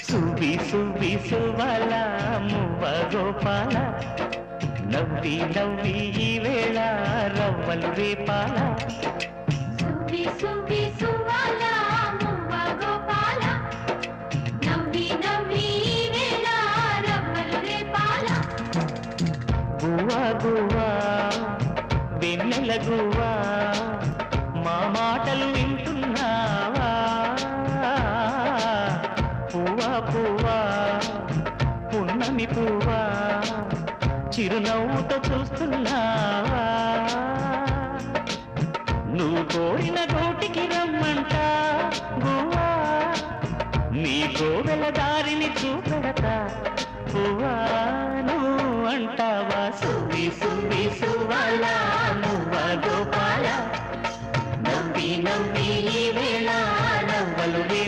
సువి సువి సువల మువ్వ గోపాల నవ్వి నవ్వి ఈ వేళ రవ్వలు రేపాల సువి సువి సువల మువ్వ గోపాల నవ్వి నవ్వి ఈ వేళ రవ్వలు రేపాల గువ్వా గువ్వా వెన్నెల గువ్వా మా మాటలు వింటున్నావా పువ్వా పువ్వా పున్నమి పువ్వా చిరునవ్వుతో చూస్తున్నావా నువ్వు కోరిన గోటికి రమ్మంట గువ్వా నీ కోవెల దారిని చూపెడతా పువ్వా నువ్వు అంటావా సువి సువి సువలా